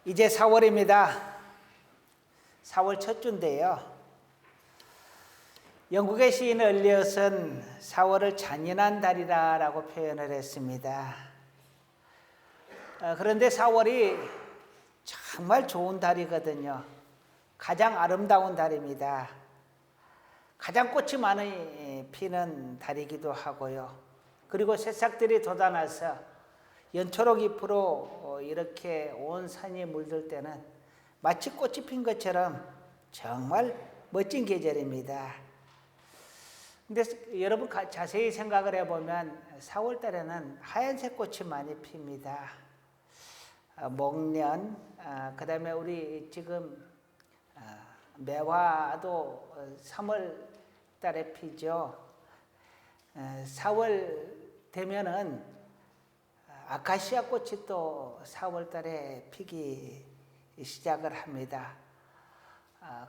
이제 4월입니다. 4월 첫 주인데요. 영국의 시인 엘리엇은 4월을 잔인한 달이라고 표현을 했습니다. 그런데 4월이 정말 좋은 달이거든요. 가장 아름다운 달입니다. 가장 꽃이 많이 피는 달이기도 하고요. 그리고 새싹들이 돋아나서 연초록 잎으로 이렇게 온 산이 물들 때는 마치 꽃이 핀 것처럼 정말 멋진 계절입니다. 근데 여러분 자세히 생각을 해보면 4월 달에는 하얀색 꽃이 많이 핍니다. 목련, 그 다음에 우리 지금 매화도 3월 달에 피죠. 4월 되면은 아카시아 꽃이 또 4월 달에 피기 시작을 합니다.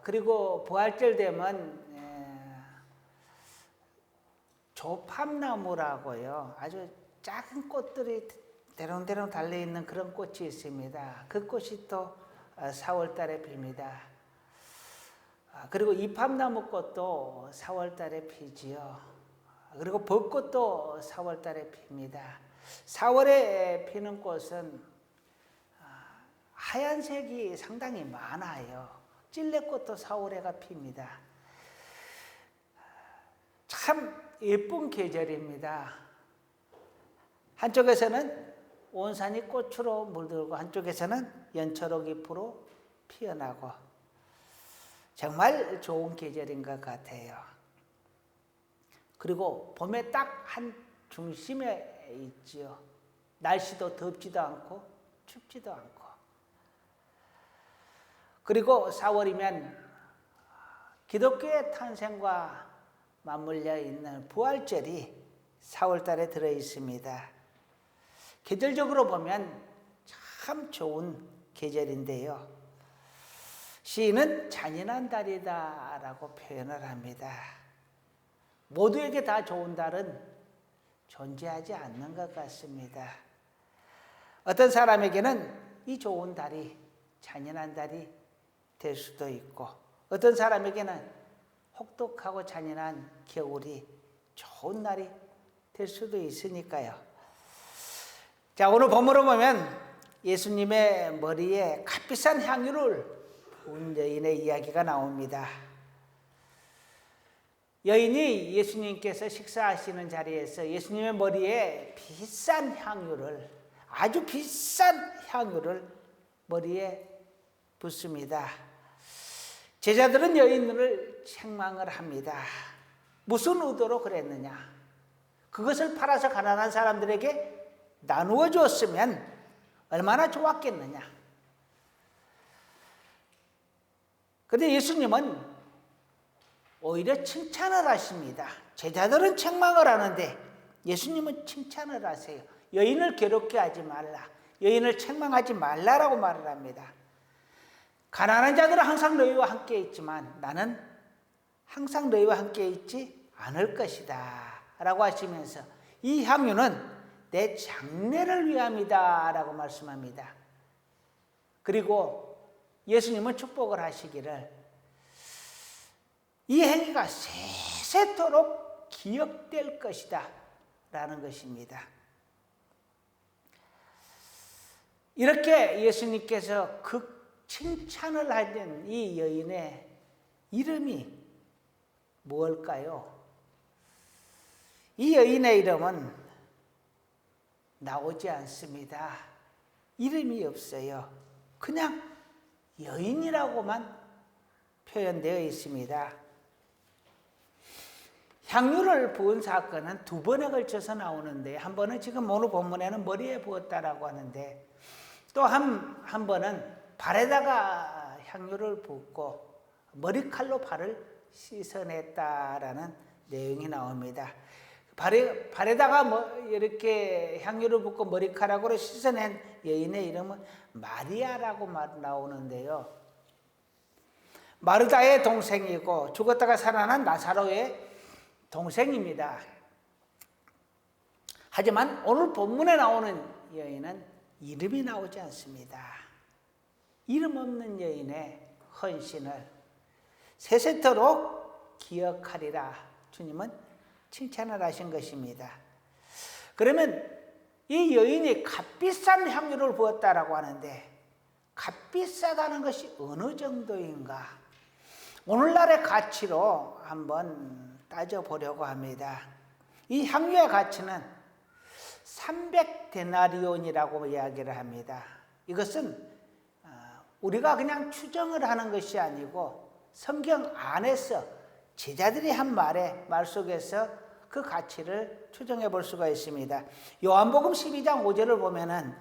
그리고 부활절 되면 조팝나무라고요. 아주 작은 꽃들이 대롱대롱 달려있는 그런 꽃이 있습니다. 그 꽃이 또 4월 달에 핍니다. 그리고 이팝나무 꽃도 4월 달에 피지요. 그리고 벚꽃도 4월 달에 핍니다. 4월에 피는 꽃은 하얀색이 상당히 많아요. 찔레꽃도 4월에가 핍니다. 참 예쁜 계절입니다. 한쪽에서는 온 산이 꽃으로 물들고 한쪽에서는 연초록 잎으로 피어나고 정말 좋은 계절인 것 같아요. 그리고 봄에 딱 한 중심에 있지요. 날씨도 덥지도 않고 춥지도 않고. 그리고 4월이면 기독교의 탄생과 맞물려 있는 부활절이 4월 달에 들어 있습니다. 계절적으로 보면 참 좋은 계절인데요. 시인은 잔인한 달이다라고 표현을 합니다. 모두에게 다 좋은 달은 존재하지 않는 것 같습니다. 어떤 사람에게는 이 좋은 달이 잔인한 달이 될 수도 있고 어떤 사람에게는 혹독하고 잔인한 겨울이 좋은 날이 될 수도 있으니까요. 자, 오늘 본문을 보면 예수님의 머리에 값비싼 향유를 부은 여인의 이야기가 나옵니다. 여인이 예수님께서 식사하시는 자리에서 예수님의 머리에 비싼 향유를, 아주 비싼 향유를 머리에 붓습니다. 제자들은 여인을 책망을 합니다. 무슨 의도로 그랬느냐? 그것을 팔아서 가난한 사람들에게 나누어 주었으면 얼마나 좋았겠느냐? 그런데 예수님은 오히려 칭찬을 하십니다. 제자들은 책망을 하는데 예수님은 칭찬을 하세요. 여인을 괴롭게 하지 말라. 여인을 책망하지 말라라고 말을 합니다. 가난한 자들은 항상 너희와 함께 있지만 나는 항상 너희와 함께 있지 않을 것이다 라고 하시면서 이 향유는 내 장례를 위함이다 라고 말씀합니다. 그리고 예수님은 축복을 하시기를 이 행위가 세세토록 기억될 것이다 라는 것입니다. 이렇게 예수님께서 칭찬을 하던 이 여인의 이름이 무엇일까요? 이 여인의 이름은 나오지 않습니다. 이름이 없어요. 그냥 여인이라고만 표현되어 있습니다. 향유를 부은 사건은 두 번에 걸쳐서 나오는데 한 번은 지금 오늘 본문에는 머리에 부었다라고 하는데 또 한 번은 발에다가 향유를 붓고 머리칼로 발을 씻어냈다라는 내용이 나옵니다. 발에다가 이렇게 향유를 붓고 머리카락으로 씻어낸 여인의 이름은 마리아라고 나오는데요. 마르다의 동생이고 죽었다가 살아난 나사로의 동생입니다. 하지만 오늘 본문에 나오는 여인은 이름이 나오지 않습니다. 이름 없는 여인의 헌신을 세세토록 기억하리라 주님은 칭찬을 하신 것입니다. 그러면 이 여인이 값비싼 향유를 부었다라고 하는데 값비싸다는 것이 어느 정도인가? 오늘날의 가치로 한번 따져보려고 합니다. 이 향유의 가치는 300데나리온이라고 이야기를 합니다. 이것은 우리가 그냥 추정을 하는 것이 아니고 성경 안에서 제자들이 한 말 속에서 그 가치를 추정해 볼 수가 있습니다. 요한복음 12장 5절을 보면은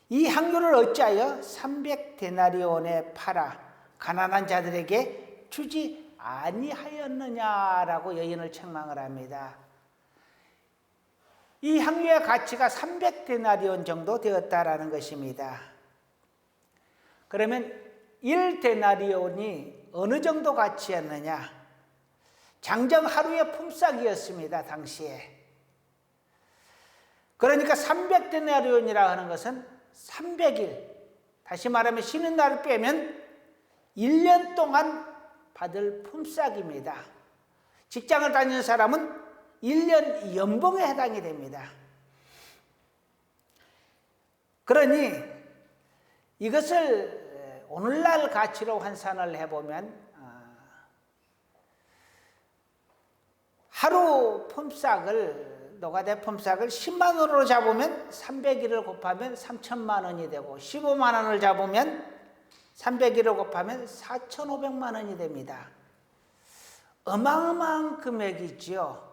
이 향유를 어찌하여 300데나리온에 팔아 가난한 자들에게 주지 아니하였느냐라고 여인을 책망을 합니다. 이 향유의 가치가 300데나리온 정도 되었다라는 것입니다. 그러면 1데나리온이 어느 정도 가치였느냐? 장정 하루의 품삯이었습니다. 당시에. 그러니까 300데나리온이라 하는 것은 300일, 다시 말하면 쉬는 날을 빼면 1년 동안 받을 품삯입니다. 직장을 다니는 사람은 1년 연봉에 해당이 됩니다. 그러니 이것을 오늘날 가치로 환산을 해보면 하루 품삯을 노가다 품삯을 10만 원으로 잡으면 300일을 곱하면 3천만 원이 되고 15만 원을 잡으면 300일을 곱하면 4,500만 원이 됩니다. 어마어마한 금액이지요.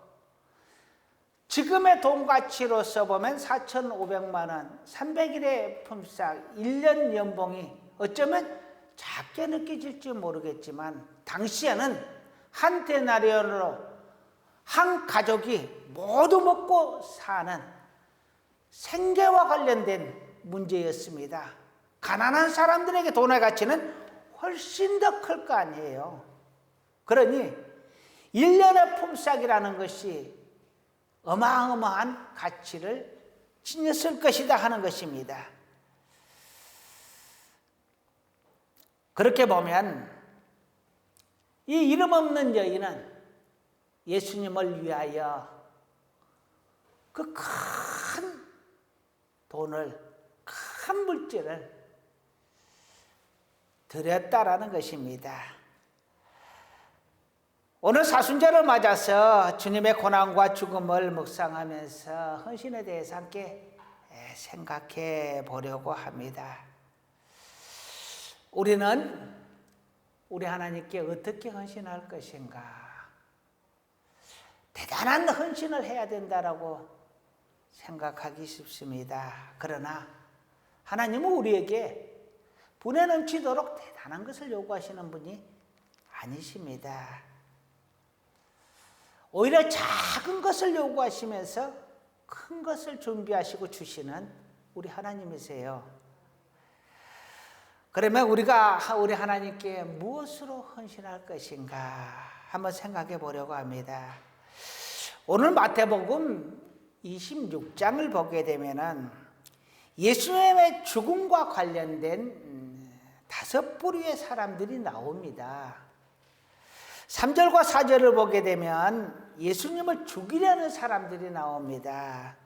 지금의 돈 가치로 써보면 4,500만 원, 300일의 품삯, 1년 연봉이 어쩌면 작게 느껴질지 모르겠지만 당시에는 한 데나리온으로 한 가족이 모두 먹고 사는 생계와 관련된 문제였습니다. 가난한 사람들에게 돈의 가치는 훨씬 더 클 거 아니에요. 그러니 1년의 품삯이라는 것이 어마어마한 가치를 지녔을 것이다 하는 것입니다. 그렇게 보면 이 이름 없는 여인은 예수님을 위하여 그 큰 돈을, 큰 물질을 드렸다라는 것입니다. 오늘 사순절을 맞아서 주님의 고난과 죽음을 묵상하면서 헌신에 대해서 함께 생각해 보려고 합니다. 우리는 우리 하나님께 어떻게 헌신할 것인가? 대단한 헌신을 해야 된다라고 생각하기 쉽습니다. 그러나 하나님은 우리에게 분에 넘치도록 대단한 것을 요구하시는 분이 아니십니다. 오히려 작은 것을 요구하시면서 큰 것을 준비하시고 주시는 우리 하나님이세요. 그러면 우리가 우리 하나님께 무엇으로 헌신할 것인가 한번 생각해 보려고 합니다. 오늘 마태복음 26장을 보게 되면은 예수님의 죽음과 관련된 5부류의 사람들이 나옵니다. 3절과 4절을 보게 되면 예수님을 죽이려는 사람들이 나옵니다.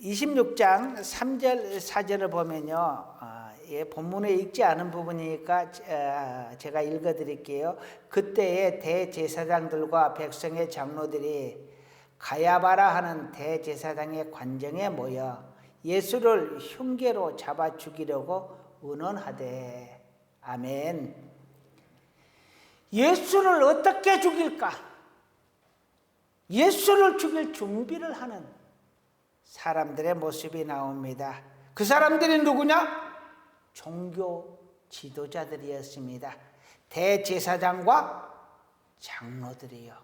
26장 3절 4절을 보면요, 본문에 읽지 않은 부분이니까 제가 읽어드릴게요. 그때에 대제사장들과 백성의 장로들이 가야바라 하는 대제사장의 관정에 모여 예수를 흉계로 잡아 죽이려고 의논하되. 아멘. 예수를 어떻게 죽일까? 예수를 죽일 준비를 하는 사람들의 모습이 나옵니다. 그 사람들이 누구냐? 종교 지도자들이었습니다. 대제사장과 장로들이요.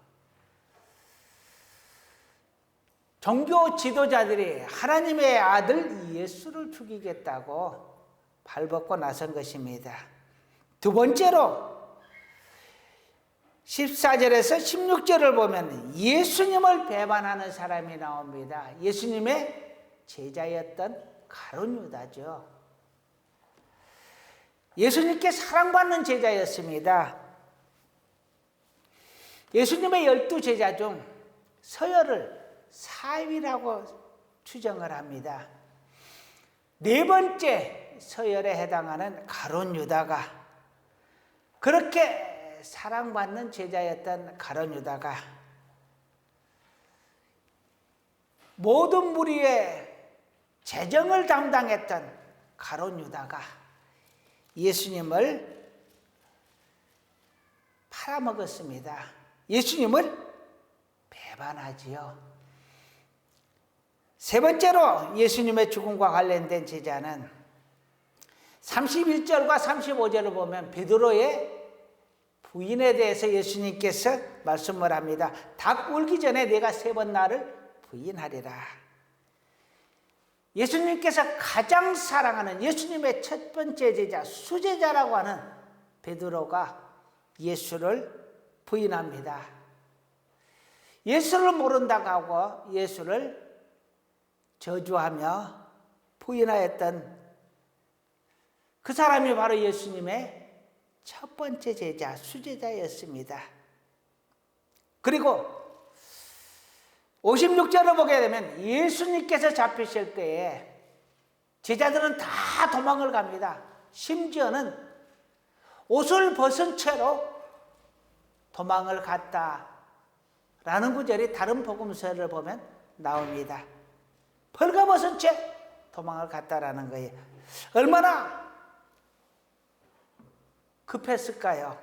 종교 지도자들이 하나님의 아들 예수를 죽이겠다고 발벗고 나선 것입니다. 두 번째로 14절에서 16절을 보면 예수님을 배반하는 사람이 나옵니다. 예수님의 제자였던 가룟 유다죠. 예수님께 사랑받는 제자였습니다. 예수님의 12제자 중 서열을 4위라고 추정을 합니다. 네 번째 서열에 해당하는 가룟 유다가, 그렇게 사랑받는 제자였던 가룟 유다가 모든 무리의 재정을 담당했던 가룟 유다가 예수님을 팔아먹었습니다. 예수님을 배반하지요. 세 번째로 예수님의 죽음과 관련된 제자는 31절과 35절을 보면 베드로의 부인에 대해서 예수님께서 말씀을 합니다. 닭 울기 전에 내가 3번 나를 부인하리라. 예수님께서 가장 사랑하는 예수님의 첫 번째 제자, 수제자라고 하는 베드로가 예수를 부인합니다. 예수를 모른다고 하고 예수를 저주하며 부인하였던 그 사람이 바로 예수님의 첫 번째 제자, 수제자였습니다. 그리고 56절을 보게 되면 예수님께서 잡히실 때에 제자들은 다 도망을 갑니다. 심지어는 옷을 벗은 채로 도망을 갔다라는 구절이 다른 복음서를 보면 나옵니다. 벌거벗은 채 도망을 갔다라는 거예요. 얼마나 급했을까요?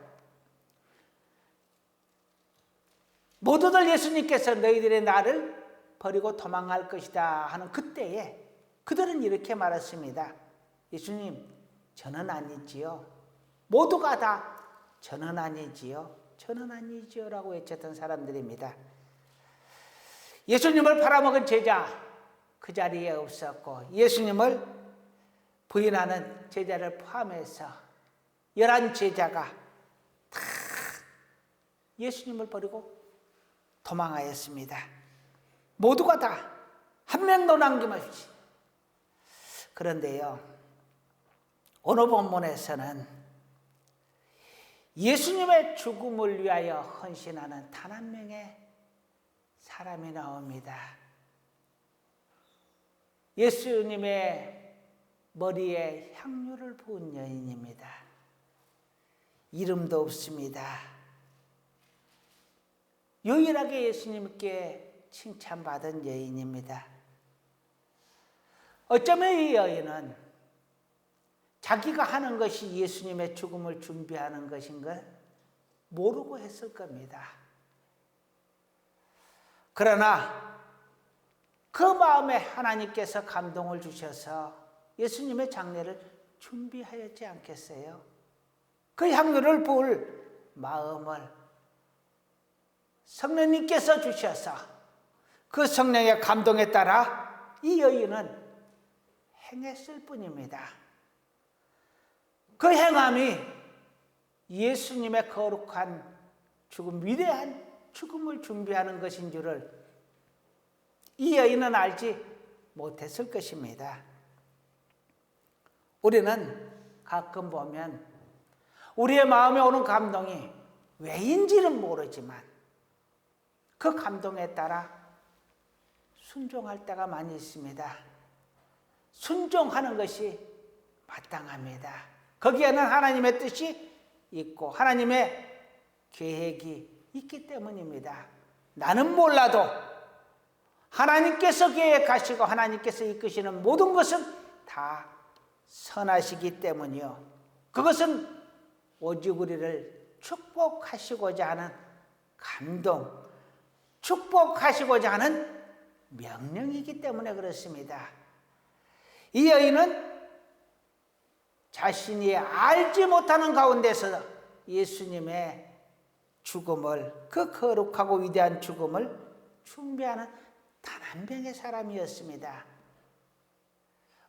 모두들 예수님께서 너희들의 나를 버리고 도망갈 것이다 하는 그때에 그들은 이렇게 말했습니다. 예수님, 저는 아니지요. 모두가 다 저는 아니지요. 저는 아니지요 라고 외쳤던 사람들입니다. 예수님을 팔아먹은 제자 그 자리에 없었고, 예수님을 부인하는 제자를 포함해서 11제자가 다 예수님을 버리고 도망하였습니다. 모두가 다 한 명도 남김없이. 그런데요, 오늘 본문에서는 예수님의 죽음을 위하여 헌신하는 단 한 명의 사람이 나옵니다. 예수님의 머리에 향유를 부은 여인입니다. 이름도 없습니다. 유일하게 예수님께 칭찬받은 여인입니다. 어쩌면 이 여인은 자기가 하는 것이 예수님의 죽음을 준비하는 것인 걸 모르고 했을 겁니다. 그러나 그 마음에 하나님께서 감동을 주셔서 예수님의 장례를 준비하였지 않겠어요? 그 향유를 부을 마음을 성령님께서 주셔서 그 성령의 감동에 따라 이 여인은 행했을 뿐입니다. 그 행함이 예수님의 거룩한 죽음, 위대한 죽음을 준비하는 것인 줄을 이 여인은 알지 못했을 것입니다. 우리는 가끔 보면 우리의 마음에 오는 감동이 왜인지는 모르지만 그 감동에 따라 순종할 때가 많이 있습니다. 순종하는 것이 마땅합니다. 거기에는 하나님의 뜻이 있고 하나님의 계획이 있기 때문입니다. 나는 몰라도 하나님께서 계획하시고 하나님께서 이끄시는 모든 것은 다 선하시기 때문이요. 그것은 오직 우리를 축복하시고자 하는 감동, 축복하시고자 하는 명령이기 때문에 그렇습니다. 이 여인은 자신이 알지 못하는 가운데서 예수님의 죽음을, 그 거룩하고 위대한 죽음을 준비하는 단 한 명의 사람이었습니다.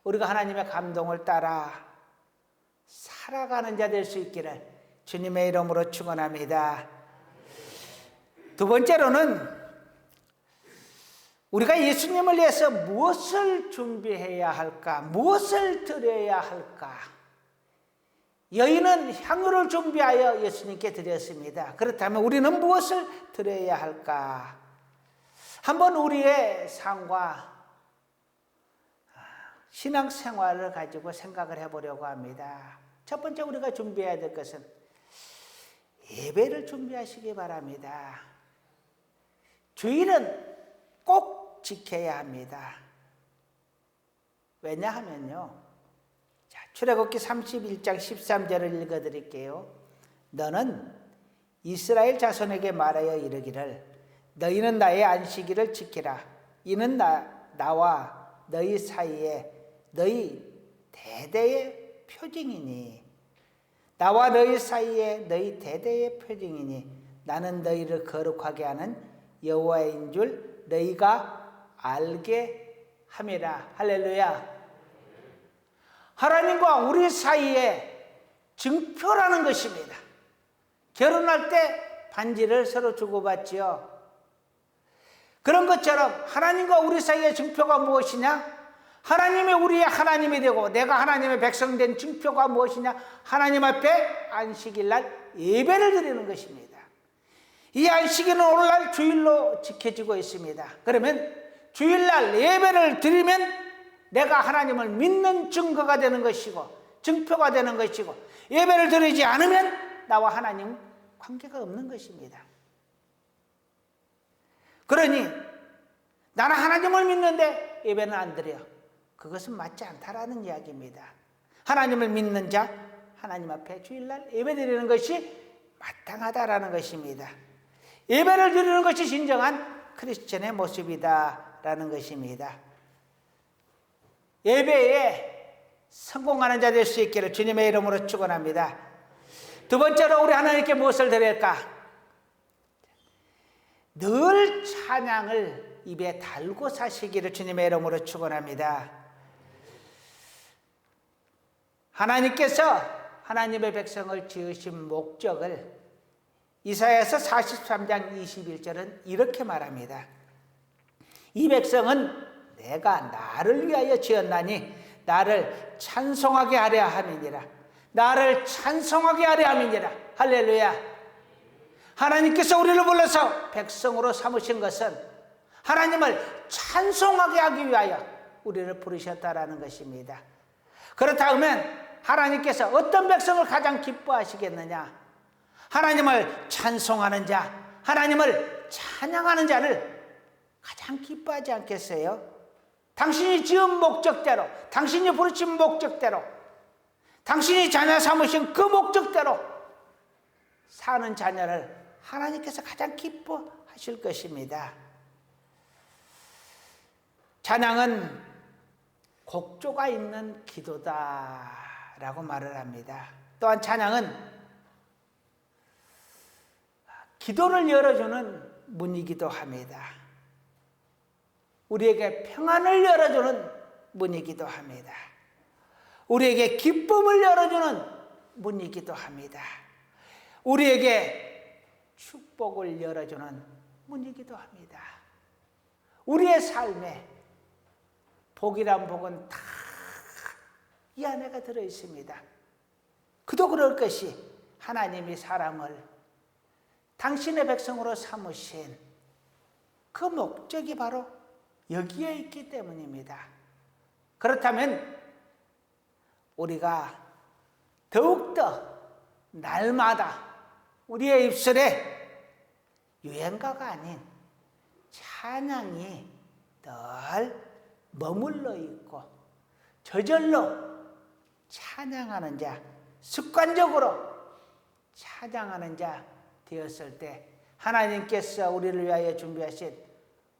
우리가 하나님의 감동을 따라 살아가는 자 될 수 있기를 주님의 이름으로 축원합니다. 두 번째로는 우리가 예수님을 위해서 무엇을 준비해야 할까? 무엇을 드려야 할까? 여인은 향유를 준비하여 예수님께 드렸습니다. 그렇다면 우리는 무엇을 드려야 할까? 한번 우리의 삶과 신앙생활을 가지고 생각을 해보려고 합니다. 첫 번째 우리가 준비해야 될 것은 예배를 준비하시기 바랍니다. 주일은 꼭 지켜야 합니다. 왜냐하면요, 자, 출애굽기 31장 13절을 읽어드릴게요. 너는 이스라엘 자손에게 말하여 이르기를 너희는 나의 안식일을 지키라. 이는 나와 너희 사이에 너희 대대의 표징이니 나와 너희 사이에 너희 대대의 표징이니 나는 너희를 거룩하게 하는 여호와인 줄 너희가 알게 함이라. 할렐루야. 하나님과 우리 사이에 증표라는 것입니다. 결혼할 때 반지를 서로 주고받지요. 그런 것처럼 하나님과 우리 사이의 증표가 무엇이냐? 하나님이 우리의 하나님이 되고 내가 하나님의 백성 된 증표가 무엇이냐? 하나님 앞에 안식일날 예배를 드리는 것입니다. 이 안식일은 오늘날 주일로 지켜지고 있습니다. 그러면 주일날 예배를 드리면 내가 하나님을 믿는 증거가 되는 것이고 증표가 되는 것이고, 예배를 드리지 않으면 나와 하나님 관계가 없는 것입니다. 그러니 나는 하나님을 믿는데 예배는 안 드려. 그것은 맞지 않다라는 이야기입니다. 하나님을 믿는 자, 하나님 앞에 주일날 예배 드리는 것이 마땅하다라는 것입니다. 예배를 드리는 것이 진정한 크리스천의 모습이다라는 것입니다. 예배에 성공하는 자 될 수 있기를 주님의 이름으로 축원합니다. 두 번째로 우리 하나님께 무엇을 드릴까? 늘 찬양을 입에 달고 사시기를 주님의 이름으로 축원합니다. 하나님께서 하나님의 백성을 지으신 목적을 이사야서 43장 21절은 이렇게 말합니다. 이 백성은 내가 나를 위하여 지었나니 나를 찬송하게 하려 함이니라. 나를 찬송하게 하려 함이니라. 할렐루야. 하나님께서 우리를 불러서 백성으로 삼으신 것은 하나님을 찬송하게 하기 위하여 우리를 부르셨다라는 것입니다. 그렇다면 하나님께서 어떤 백성을 가장 기뻐하시겠느냐? 하나님을 찬송하는 자, 하나님을 찬양하는 자를 가장 기뻐하지 않겠어요? 당신이 지은 목적대로, 당신이 부르신 목적대로, 당신이 자녀 삼으신 그 목적대로 사는 자녀를 하나님께서 가장 기뻐하실 것입니다. 찬양은 곡조가 있는 기도다라고 말을 합니다. 또한 찬양은 기도를 열어주는 문이기도 합니다. 우리에게 평안을 열어주는 문이기도 합니다. 우리에게 기쁨을 열어주는 문이기도 합니다. 우리에게 축복을 열어주는 문이기도 합니다. 우리의 삶에 복이란 복은 다 이 안에가 들어있습니다. 그도 그럴 것이 하나님이 사람을 당신의 백성으로 삼으신 그 목적이 바로 여기에 있기 때문입니다. 그렇다면 우리가 더욱더 날마다 우리의 입술에 유행가가 아닌 찬양이 늘 머물러 있고 저절로 찬양하는 자, 습관적으로 찬양하는 자 되었을 때 하나님께서 우리를 위하여 준비하신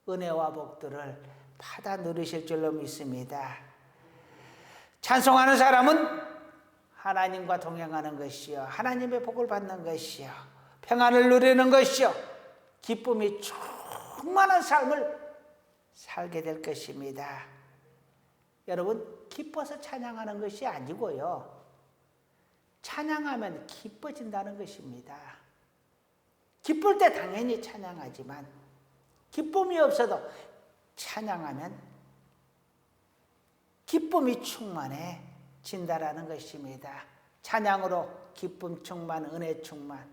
은혜와 복들을 받아 누리실 줄로 믿습니다. 찬송하는 사람은 하나님과 동행하는 것이요, 하나님의 복을 받는 것이요, 평안을 누리는 것이요, 기쁨이 충만한 삶을 살게 될 것입니다. 여러분, 기뻐서 찬양하는 것이 아니고요, 찬양하면 기뻐진다는 것입니다. 기쁠 때 당연히 찬양하지만 기쁨이 없어도 찬양하면 기쁨이 충만해진다라는 것입니다. 찬양으로 기쁨 충만, 은혜 충만,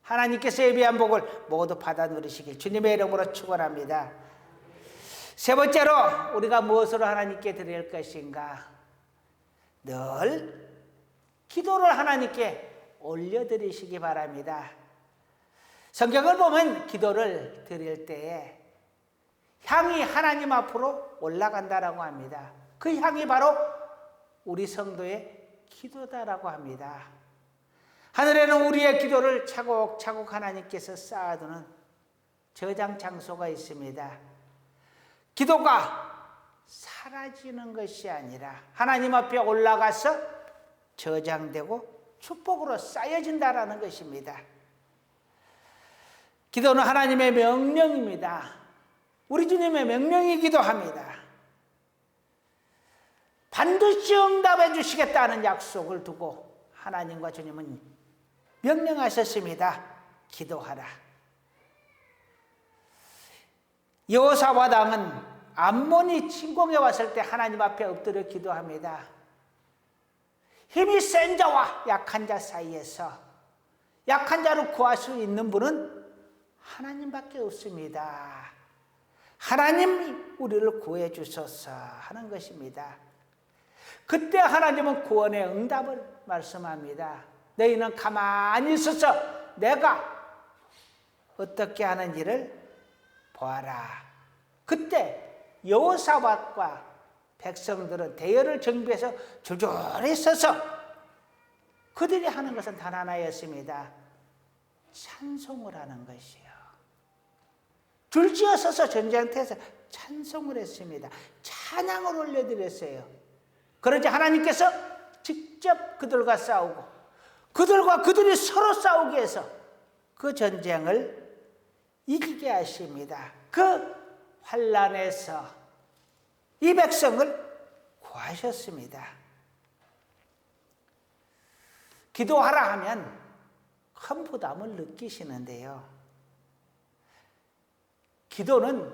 하나님께서 예비한 복을 모두 받아 누리시길 주님의 이름으로 축원합니다. 세 번째로 우리가 무엇으로 하나님께 드릴 것인가? 늘 기도를 하나님께 올려드리시기 바랍니다. 성경을 보면 기도를 드릴 때에 향이 하나님 앞으로 올라간다라고 합니다. 그 향이 바로 우리 성도의 기도다라고 합니다. 하늘에는 우리의 기도를 차곡차곡 하나님께서 쌓아두는 저장 장소가 있습니다. 기도가 사라지는 것이 아니라 하나님 앞에 올라가서 저장되고 축복으로 쌓여진다라는 것입니다. 기도는 하나님의 명령입니다. 우리 주님의 명령이기도 합니다. 반드시 응답해 주시겠다는 약속을 두고 하나님과 주님은 명령하셨습니다. 기도하라. 여호사밧 왕은 암몬이 침공해 왔을 때 하나님 앞에 엎드려 기도합니다. 힘이 센 자와 약한 자 사이에서 약한 자를 구할 수 있는 분은 하나님밖에 없습니다. 하나님이 우리를 구해 주소서 하는 것입니다. 그때 하나님은 구원의 응답을 말씀합니다. 너희는 가만히 있어서 내가 어떻게 하는지를 보아라. 그때 여호사밧과 백성들은 대열을 정비해서 줄줄이 서서 그들이 하는 것은 단 하나였습니다. 찬송을 하는 것이요. 줄지어 서서 전쟁터에서 찬송을 했습니다. 찬양을 올려드렸어요. 그러자 하나님께서 직접 그들과 싸우고 그들과 그들이 서로 싸우게 해서 그 전쟁을 이기게 하십니다. 그 환난에서 이 백성을 구하셨습니다. 기도하라 하면 큰 부담을 느끼시는데요. 기도는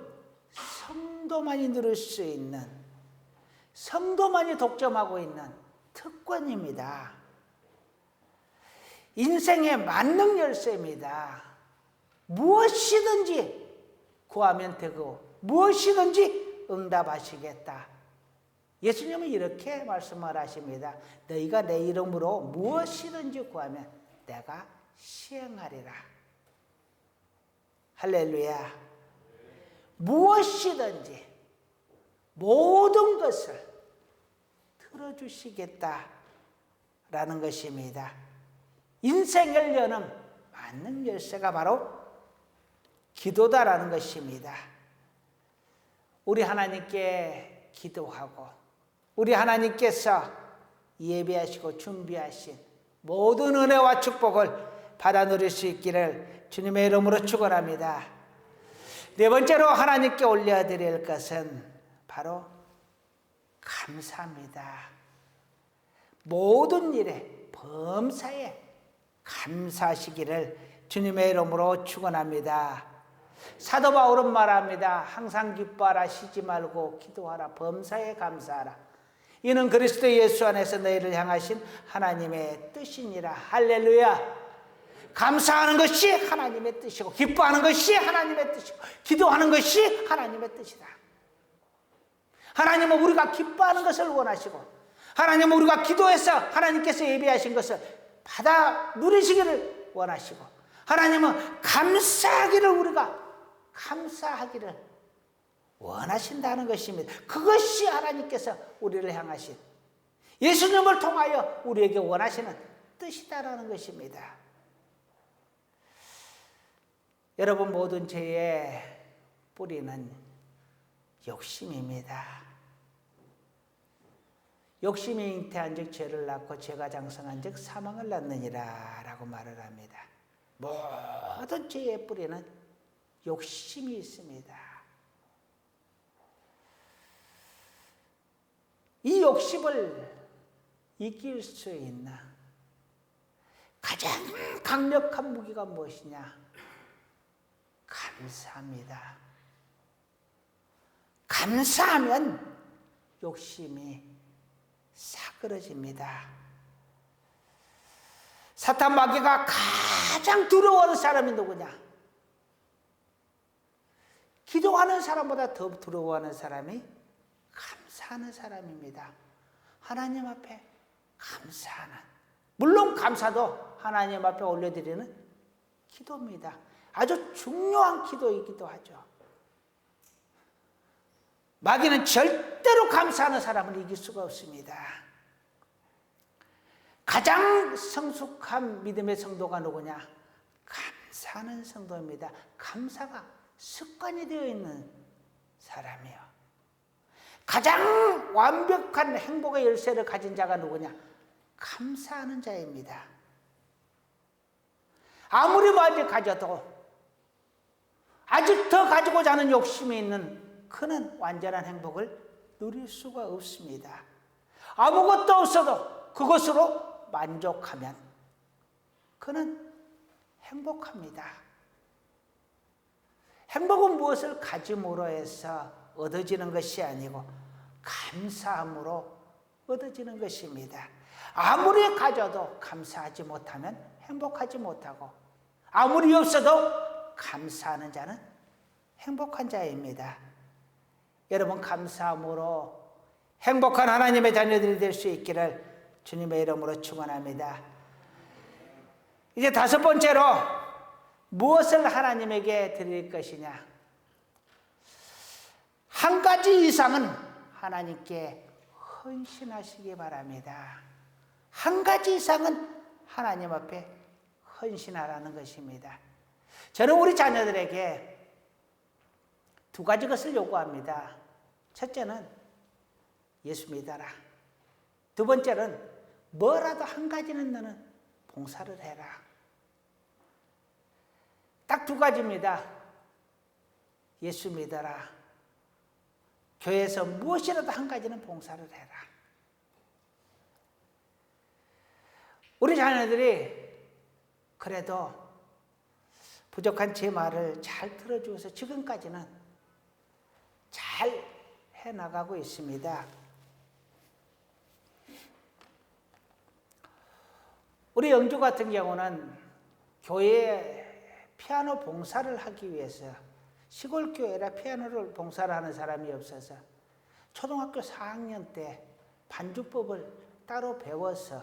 성도만이 누릴 수 있는, 성도만이 독점하고 있는 특권입니다. 인생의 만능 열쇠입니다. 무엇이든지 구하면 되고 무엇이든지 응답하시겠다. 예수님은 이렇게 말씀을 하십니다. 너희가 내 이름으로 무엇이든지 구하면 내가 시행하리라. 할렐루야. 무엇이든지 모든 것을 들어주시겠다라는 것입니다. 인생을 여는 만능 열쇠가 바로 기도다라는 것입니다. 우리 하나님께 기도하고 우리 하나님께서 예비하시고 준비하신 모든 은혜와 축복을 받아 누릴 수 있기를 주님의 이름으로 축원합니다. 네 번째로 하나님께 올려드릴 것은 바로 감사입니다. 모든 일에 범사에 감사하시기를 주님의 이름으로 축원합니다. 사도 바울은 말합니다. 항상 기뻐하라, 쉬지 말고 기도하라, 범사에 감사하라. 이는 그리스도 예수 안에서 너희를 향하신 하나님의 뜻이니라. 할렐루야. 감사하는 것이 하나님의 뜻이고 기뻐하는 것이 하나님의 뜻이고 기도하는 것이 하나님의 뜻이다. 하나님은 우리가 기뻐하는 것을 원하시고 하나님은 우리가 기도해서 하나님께서 예비하신 것을 받아 누리시기를 원하시고 하나님은 감사하기를 원하신다는 것입니다. 그것이 하나님께서 우리를 향하신 예수님을 통하여 우리에게 원하시는 뜻이다라는 것입니다. 여러분, 모든 죄의 뿌리는 욕심입니다. 욕심이 잉태한 즉 죄를 낳고 죄가 장성한 즉 사망을 낳느니라 라고 말을 합니다. 모든 죄의 뿌리는 욕심이 있습니다. 이 욕심을 이길 수 있는 가장 강력한 무기가 무엇이냐? 감사합니다. 감사하면 욕심이 사그러집니다. 사탄 마귀가 가장 두려워하는 사람이 누구냐? 기도하는 사람보다 더 두려워하는 사람이 감사하는 사람입니다. 하나님 앞에 감사하는, 물론 감사도 하나님 앞에 올려드리는 기도입니다. 아주 중요한 기도이기도 하죠. 마귀는 절대로 감사하는 사람을 이길 수가 없습니다. 가장 성숙한 믿음의 성도가 누구냐? 감사하는 성도입니다. 감사가 습관이 되어 있는 사람이요. 가장 완벽한 행복의 열쇠를 가진 자가 누구냐? 감사하는 자입니다. 아무리 많이 가져도 아직 더 가지고자 하는 욕심이 있는 그는 완전한 행복을 누릴 수가 없습니다. 아무것도 없어도 그것으로 만족하면 그는 행복합니다. 행복은 무엇을 가짐으로 해서 얻어지는 것이 아니고 감사함으로 얻어지는 것입니다. 아무리 가져도 감사하지 못하면 행복하지 못하고, 아무리 없어도 감사하는 자는 행복한 자입니다. 여러분, 감사함으로 행복한 하나님의 자녀들이 될 수 있기를 주님의 이름으로 축원합니다. 이제 다섯 번째로 무엇을 하나님에게 드릴 것이냐? 한 가지 이상은 하나님께 헌신하시기 바랍니다. 한 가지 이상은 하나님 앞에 헌신하라는 것입니다. 저는 우리 자녀들에게 두 가지 것을 요구합니다. 첫째는 예수 믿어라. 두 번째는 뭐라도 한 가지는 너는 봉사를 해라. 딱 두 가지입니다. 예수 믿어라. 교회에서 무엇이라도 한 가지는 봉사를 해라. 우리 자녀들이 그래도 부족한 제 말을 잘 들어주어서 지금까지는 잘 해나가고 있습니다. 우리 영주 같은 경우는 교회에 피아노 봉사를 하기 위해서, 시골 교회라 피아노를 봉사를 하는 사람이 없어서 초등학교 4학년 때 반주법을 따로 배워서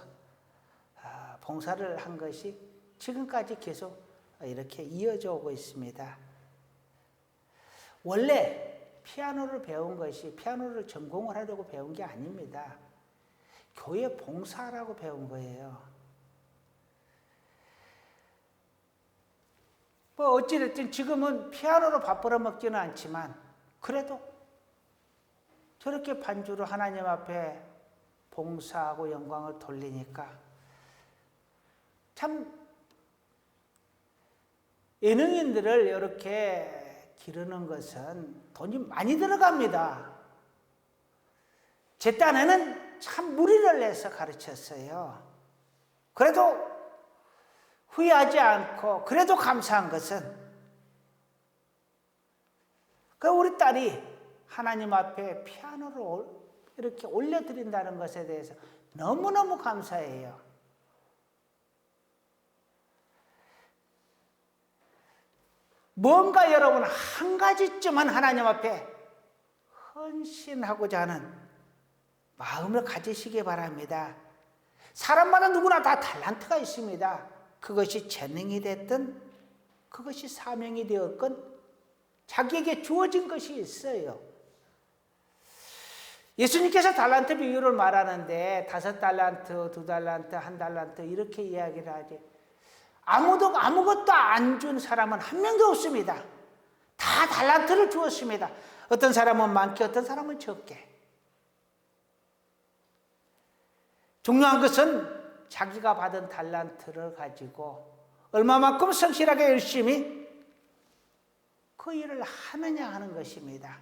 봉사를 한 것이 지금까지 계속 이렇게 이어져 오고 있습니다. 원래 피아노를 배운 것이 피아노를 전공을 하려고 배운 게 아닙니다. 교회 봉사라고 배운 거예요. 뭐 어찌됐든 지금은 피아노로 밥 벌어먹지는 않지만 그래도 저렇게 반주로 하나님 앞에 봉사하고 영광을 돌리니까 참 예능인들을 이렇게 기르는 것은 돈이 많이 들어갑니다. 제 딴에는 참 무리를 내서 가르쳤어요. 그래도 후회하지 않고 그래도 감사한 것은 우리 딸이 하나님 앞에 피아노를 이렇게 올려드린다는 것에 대해서 너무너무 감사해요. 뭔가 여러분 한 가지쯤은 하나님 앞에 헌신하고자 하는 마음을 가지시기 바랍니다. 사람마다 누구나 다 탤런트가 있습니다. 그것이 재능이 됐든 그것이 사명이 되었건 자기에게 주어진 것이 있어요. 예수님께서 달란트 비유를 말하는데 5달란트, 2달란트, 1달란트 이렇게 이야기를 하지, 아무것도 안 준 사람은 한 명도 없습니다. 다 달란트를 주었습니다. 어떤 사람은 많게, 어떤 사람은 적게. 중요한 것은 자기가 받은 달란트를 가지고 얼마만큼 성실하게 열심히 그 일을 하느냐 하는 것입니다.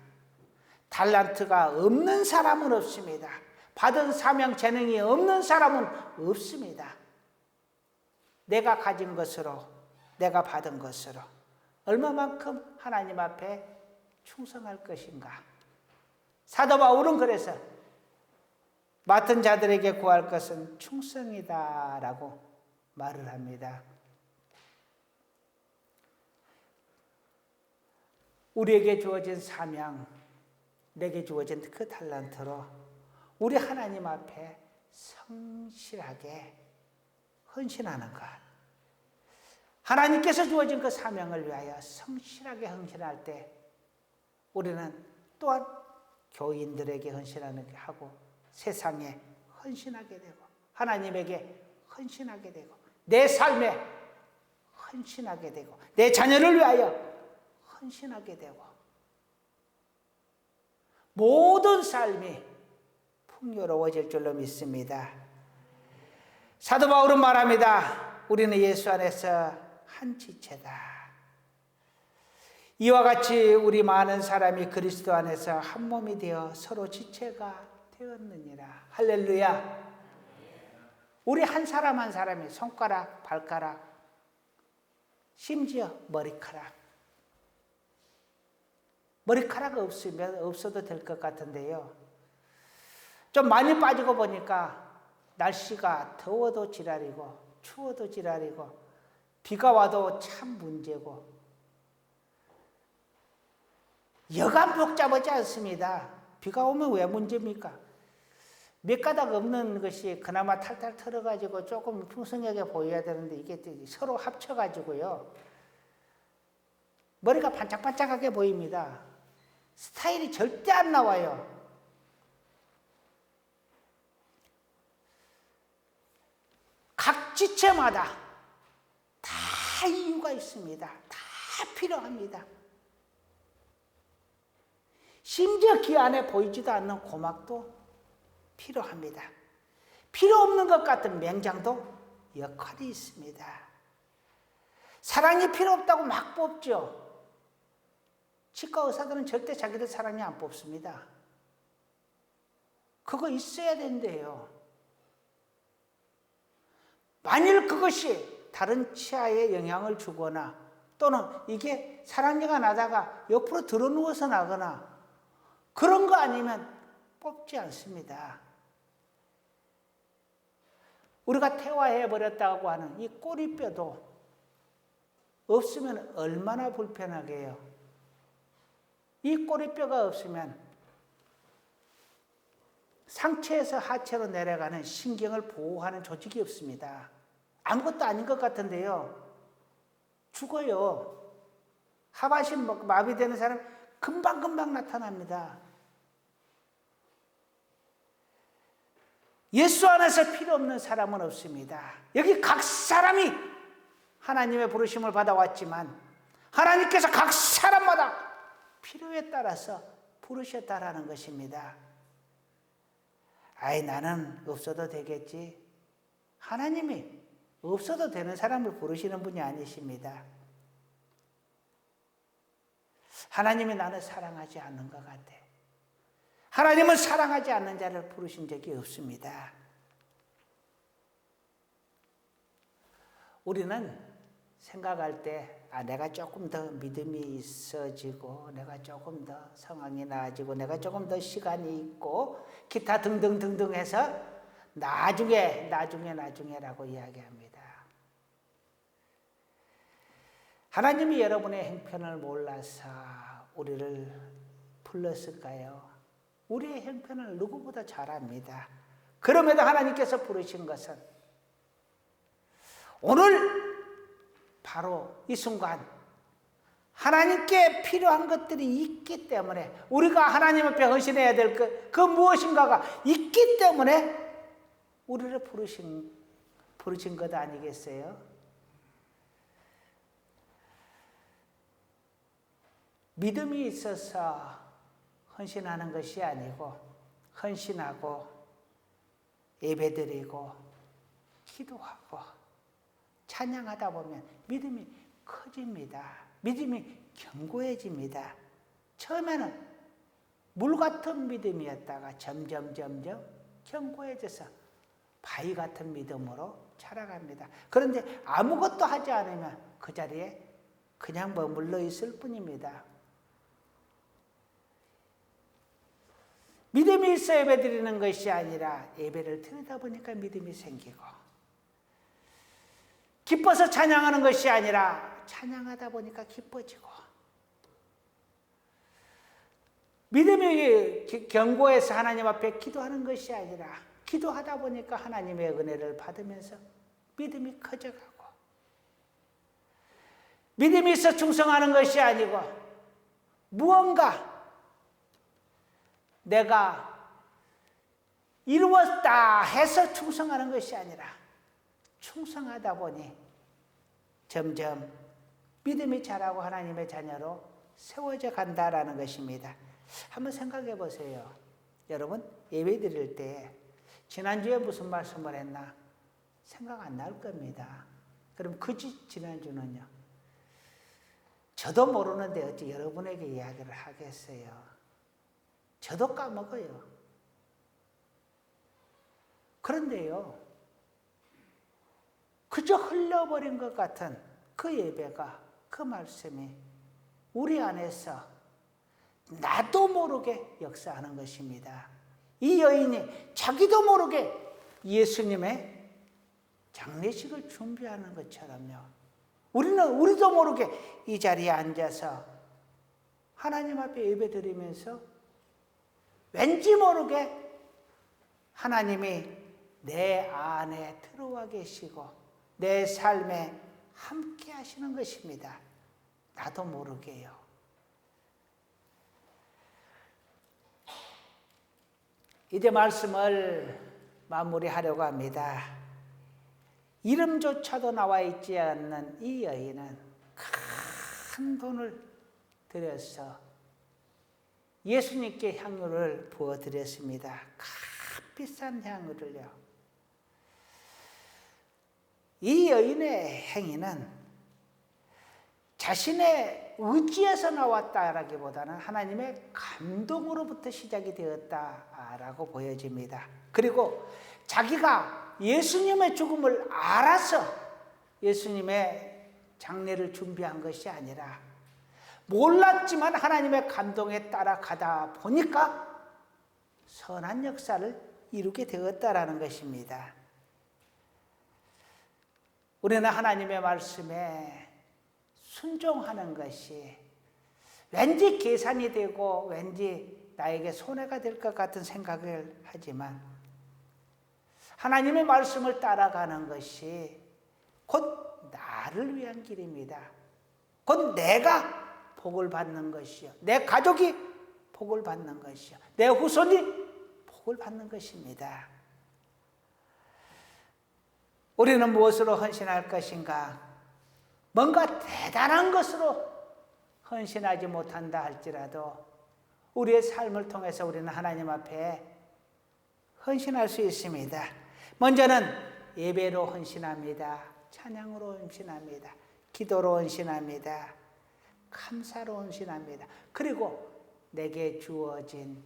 달란트가 없는 사람은 없습니다. 받은 사명 재능이 없는 사람은 없습니다. 내가 가진 것으로, 내가 받은 것으로 얼마만큼 하나님 앞에 충성할 것인가. 사도 바울은 그래서 맡은 자들에게 구할 것은 충성이다라고 말을 합니다. 우리에게 주어진 사명, 내게 주어진 그 달란트로 우리 하나님 앞에 성실하게 헌신하는 것. 하나님께서 주어진 그 사명을 위하여 성실하게 헌신할 때 우리는 또한 교인들에게 헌신하는 게 하고 세상에 헌신하게 되고 하나님에게 헌신하게 되고 내 삶에 헌신하게 되고 내 자녀를 위하여 헌신하게 되고 모든 삶이 풍요로워질 줄로 믿습니다. 사도 바울은 말합니다. 우리는 예수 안에서 한 지체다. 이와 같이 우리 많은 사람이 그리스도 안에서 한 몸이 되어 서로 지체가 되었느니라. 할렐루야. 우리 한 사람 한 사람이 손가락, 발가락, 심지어 머리카락 없으면 없어도 될 것 같은데요. 좀 많이 빠지고 보니까 날씨가 더워도 지랄이고 추워도 지랄이고 비가 와도 참 문제고 여간 복잡하지 않습니다. 비가 오면 왜 문제입니까? 몇 가닥 없는 것이 그나마 탈탈 털어가지고 조금 풍성하게 보여야 되는데 이게 서로 합쳐가지고요. 머리가 반짝반짝하게 보입니다. 스타일이 절대 안 나와요. 각 지체마다 다 이유가 있습니다. 다 필요합니다. 심지어 귀 안에 보이지도 않는 고막도 필요합니다. 필요 없는 것 같은 맹장도 역할이 있습니다. 사랑이 필요 없다고 막 뽑죠. 치과 의사들은 절대 자기들 사랑이 안 뽑습니다. 그거 있어야 된대요. 만일 그것이 다른 치아에 영향을 주거나 또는 이게 사랑니가 나다가 옆으로 들어누워서 나거나 그런 거 아니면 뽑지 않습니다. 우리가 퇴화해버렸다고 하는 이 꼬리뼈도 없으면 얼마나 불편하게요. 이 꼬리뼈가 없으면 상체에서 하체로 내려가는 신경을 보호하는 조직이 없습니다. 아무것도 아닌 것 같은데요. 죽어요. 하반신 마비되는 사람 금방금방 나타납니다. 예수 안에서 필요 없는 사람은 없습니다. 여기 각 사람이 하나님의 부르심을 받아왔지만 하나님께서 각 사람마다 필요에 따라서 부르셨다라는 것입니다. 아이 나는 없어도 되겠지. 하나님이 없어도 되는 사람을 부르시는 분이 아니십니다. 하나님이 나는 사랑하지 않는 것 같아. 하나님은 사랑하지 않는 자를 부르신 적이 없습니다. 우리는 생각할 때 내가 조금 더 믿음이 있어지고 내가 조금 더 상황이 나아지고 내가 조금 더 시간이 있고 기타 등등등등 해서 나중에라고 이야기합니다. 하나님이 여러분의 형편을 몰라서 우리를 불렀을까요? 우리의 형편을 누구보다 잘 압니다. 그럼에도 하나님께서 부르신 것은 오늘 바로 이 순간 하나님께 필요한 것들이 있기 때문에 우리가 하나님 앞에 헌신해야 될 그 무엇인가가 있기 때문에 우리를 부르신 것 아니겠어요? 믿음이 있어서 헌신하는 것이 아니고 헌신하고 예배드리고 기도하고 찬양하다 보면 믿음이 커집니다. 믿음이 견고해집니다. 처음에는 물 같은 믿음이었다가 점점 견고해져서 바위 같은 믿음으로 자라갑니다. 그런데 아무것도 하지 않으면 그 자리에 그냥 머물러 있을 뿐입니다. 믿음이 있어 예배 드리는 것이 아니라 예배를 드리다 보니까 믿음이 생기고 기뻐서 찬양하는 것이 아니라 찬양하다 보니까 기뻐지고, 믿음이 견고해서 하나님 앞에 기도하는 것이 아니라 기도하다 보니까 하나님의 은혜를 받으면서 믿음이 커져가고, 믿음이 있어 충성하는 것이 아니고 무언가 내가 이루었다 해서 충성하는 것이 아니라 충성하다 보니 점점 믿음이 자라고 하나님의 자녀로 세워져 간다라는 것입니다. 한번 생각해 보세요. 여러분, 예배 드릴 때 지난주에 무슨 말씀을 했나 생각 안 날 겁니다. 그럼 그 지난주는요, 저도 모르는데 어찌 여러분에게 이야기를 하겠어요. 저도 까먹어요. 그런데요, 그저 흘려버린 것 같은 그 예배가, 그 말씀이 우리 안에서 나도 모르게 역사하는 것입니다. 이 여인이 자기도 모르게 예수님의 장례식을 준비하는 것처럼요, 우리도 모르게 이 자리에 앉아서 하나님 앞에 예배 드리면서 왠지 모르게 하나님이 내 안에 들어와 계시고 내 삶에 함께 하시는 것입니다. 나도 모르게요. 이제 말씀을 마무리하려고 합니다. 이름조차도 나와 있지 않는 이 여인은 큰 돈을 들여서 예수님께 향유를 부어드렸습니다. 값비싼 향유를요. 이 여인의 행위는 자신의 의지에서 나왔다라기보다는 하나님의 감동으로부터 시작이 되었다라고 보여집니다. 그리고 자기가 예수님의 죽음을 알아서 예수님의 장례를 준비한 것이 아니라 몰랐지만 하나님의 감동에 따라가다 보니까 선한 역사를 이루게 되었다라는 것입니다. 우리는 하나님의 말씀에 순종하는 것이 왠지 계산이 되고 왠지 나에게 손해가 될 것 같은 생각을 하지만 하나님의 말씀을 따라가는 것이 곧 나를 위한 길입니다. 곧 내가 복을 받는 것이요, 내 가족이 복을 받는 것이요, 내 후손이 복을 받는 것입니다. 우리는 무엇으로 헌신할 것인가? 뭔가 대단한 것으로 헌신하지 못한다 할지라도 우리의 삶을 통해서 우리는 하나님 앞에 헌신할 수 있습니다. 먼저는 예배로 헌신합니다. 찬양으로 헌신합니다. 기도로 헌신합니다. 감사로 헌신합니다. 그리고 내게 주어진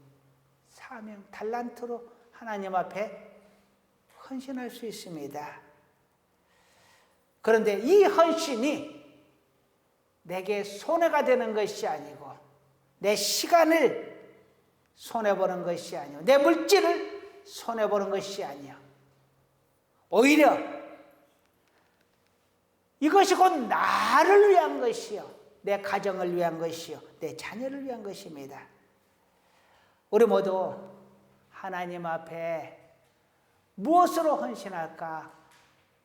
사명, 달란트로 하나님 앞에 헌신할 수 있습니다. 그런데 이 헌신이 내게 손해가 되는 것이 아니고 내 시간을 손해보는 것이 아니고 내 물질을 손해보는 것이 아니요, 오히려 이것이 곧 나를 위한 것이요, 내 가정을 위한 것이요, 내 자녀를 위한 것입니다. 우리 모두 하나님 앞에 무엇으로 헌신할까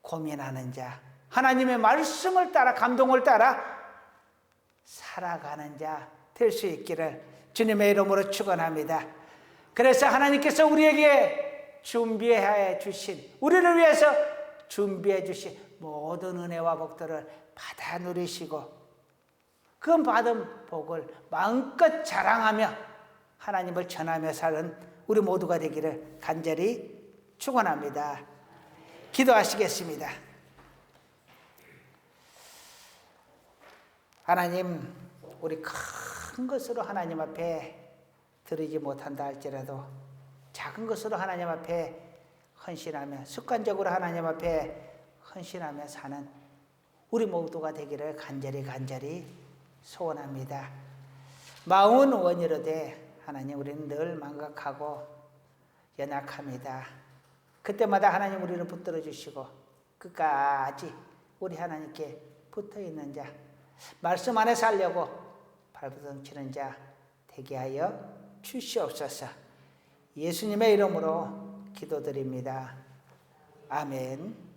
고민하는 자, 하나님의 말씀을 따라 감동을 따라 살아가는 자 될 수 있기를 주님의 이름으로 축원합니다. 그래서 하나님께서 우리에게 준비해 주신, 우리를 위해서 준비해 주신 모든 은혜와 복들을 받아 누리시고 그 받은 복을 마음껏 자랑하며 하나님을 전하며 사는 우리 모두가 되기를 간절히 축원합니다. 기도하시겠습니다. 하나님, 우리 큰 것으로 하나님 앞에 드리지 못한다 할지라도 작은 것으로 하나님 앞에 헌신하며 습관적으로 하나님 앞에 헌신하며 사는 우리 모두가 되기를 간절히 소원합니다. 마음은 원이로되 하나님, 우리는 늘 망각하고 연약합니다. 그때마다 하나님 우리를 붙들어 주시고 끝까지 우리 하나님께 붙어있는 자, 말씀 안에 살려고 발버둥치는 자 되게 하여 주시옵소서. 예수님의 이름으로 기도드립니다. 아멘.